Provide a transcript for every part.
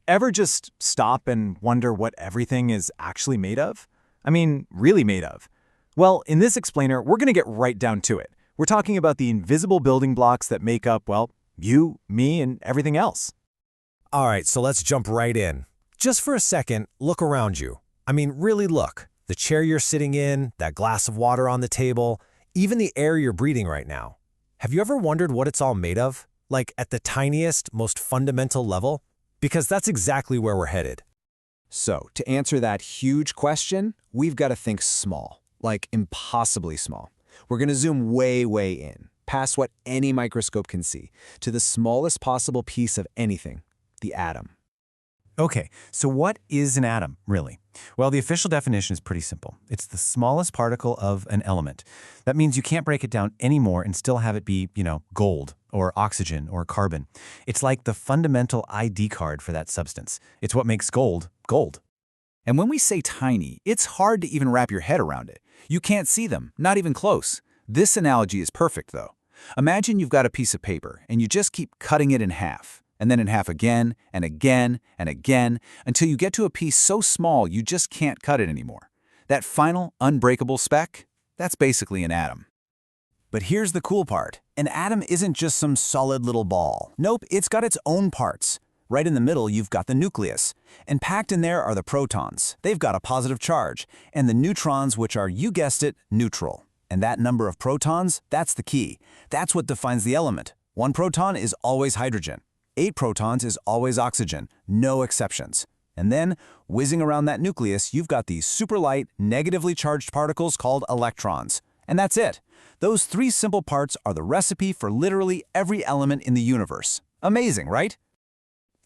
Ever just stop and wonder what everything is actually made of? I mean, really made of. Well, in this explainer, we're going to get right down to it. We're talking about the invisible building blocks that make up, well, you, me, and everything else. All right, so let's jump right in. Just for a second, look around you. I mean, really look. The chair you're sitting in, that glass of water on the table, even the air you're breathing right now. Have you ever wondered what it's all made of? Like at the tiniest, most fundamental level? Because that's exactly where we're headed. So, to answer that huge question, we've got to think small, like impossibly small. We're going to zoom way, way in, past what any microscope can see, to the smallest possible piece of anything, the atom. Okay, so what is an atom, really? Well, the official definition is pretty simple. It's the smallest particle of an element. That means you can't break it down anymore and still have it be, gold or oxygen or carbon. It's like the fundamental ID card for that substance. It's what makes gold, gold. And when we say tiny, it's hard to even wrap your head around it. You can't see them, not even close. This analogy is perfect, though. Imagine you've got a piece of paper, and you just keep cutting it in half, and then in half again, and again, and again, until you get to a piece so small you just can't cut it anymore. That final, unbreakable speck, that's basically an atom. But here's the cool part. An atom isn't just some solid little ball. Nope, it's got its own parts. Right in the middle, you've got the nucleus. And packed in there are the protons. They've got a positive charge. And the neutrons, which are, you guessed it, neutral. And that number of protons, that's the key. That's what defines the element. 1 proton is always hydrogen. 8 protons is always oxygen, no exceptions. And then, whizzing around that nucleus, you've got these super light, negatively charged particles called electrons. And that's it. Those 3 simple parts are the recipe for literally every element in the universe. Amazing, right?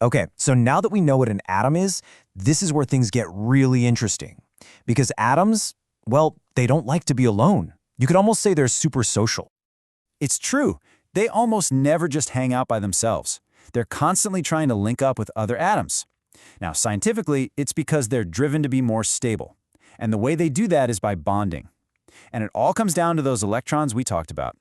Okay, so now that we know what an atom is, this is where things get really interesting. Because atoms, well, they don't like to be alone. You could almost say they're super social. It's true. They almost never just hang out by themselves. They're constantly trying to link up with other atoms. Now, scientifically, it's because they're driven to be more stable. And the way they do that is by bonding. And it all comes down to those electrons we talked about.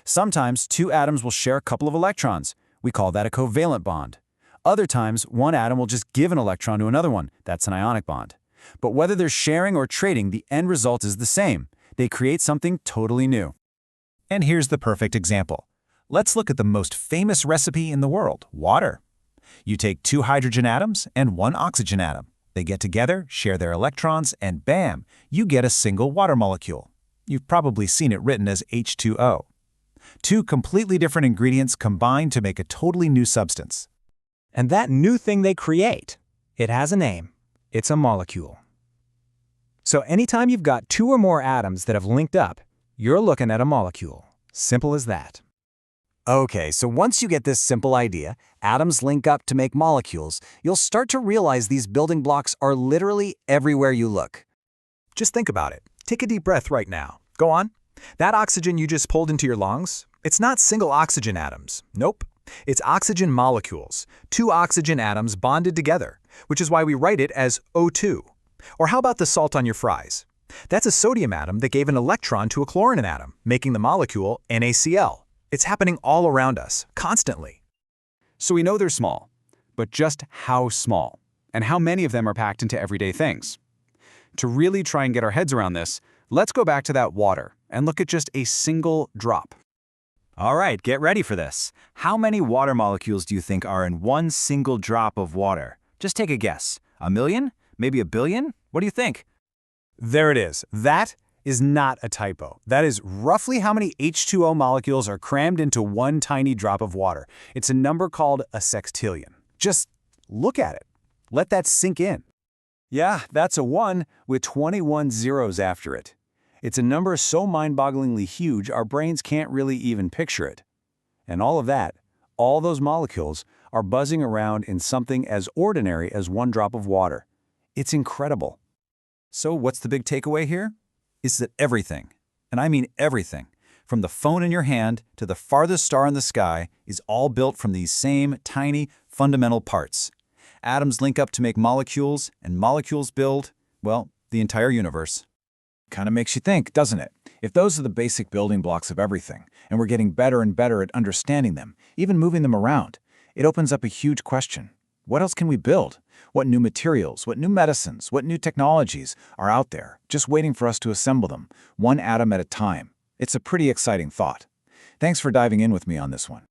Sometimes 2 atoms will share a couple of electrons. We call that a covalent bond. Other times, 1 atom will just give an electron to another one. That's an ionic bond. But whether they're sharing or trading, the end result is the same. They create something totally new. And here's the perfect example. Let's look at the most famous recipe in the world, water. You take 2 hydrogen atoms and 1 oxygen atom. They get together, share their electrons, and bam, you get a single water molecule. You've probably seen it written as H2O. 2 completely different ingredients combine to make a totally new substance. And that new thing they create, it has a name. It's a molecule. So anytime you've got 2 or more atoms that have linked up, you're looking at a molecule. Simple as that. Okay, so once you get this simple idea, atoms link up to make molecules, you'll start to realize these building blocks are literally everywhere you look. Just think about it. Take a deep breath right now. Go on. That oxygen you just pulled into your lungs, it's not single oxygen atoms. Nope. It's oxygen molecules, 2 oxygen atoms bonded together, which is why we write it as O2. Or how about the salt on your fries? That's a sodium atom that gave an electron to a chlorine atom, making the molecule NaCl. It's happening all around us, constantly. So we know they're small, but just how small? And how many of them are packed into everyday things? To really try and get our heads around this, let's go back to that water and look at just a single drop. All right, get ready for this. How many water molecules do you think are in 1 single drop of water? Just take a guess. 1 million? Maybe 1 billion? What do you think? There it is. That is not a typo. That is roughly how many H2O molecules are crammed into 1 tiny drop of water. It's a number called a sextillion. Just look at it. Let that sink in. Yeah, that's a 1 with 21 zeros after it. It's a number so mind-bogglingly huge our brains can't really even picture it. And all of that, all those molecules, are buzzing around in something as ordinary as 1 drop of water. It's incredible. So what's the big takeaway here? Is that everything, and I mean everything, from the phone in your hand to the farthest star in the sky, is all built from these same tiny, fundamental parts. Atoms link up to make molecules, and molecules build, well, the entire universe. Kind of makes you think, doesn't it? If those are the basic building blocks of everything, and we're getting better and better at understanding them, even moving them around, it opens up a huge question. What else can we build? What new materials, what new medicines, what new technologies are out there, just waiting for us to assemble them, one atom at a time? It's a pretty exciting thought. Thanks for diving in with me on this one.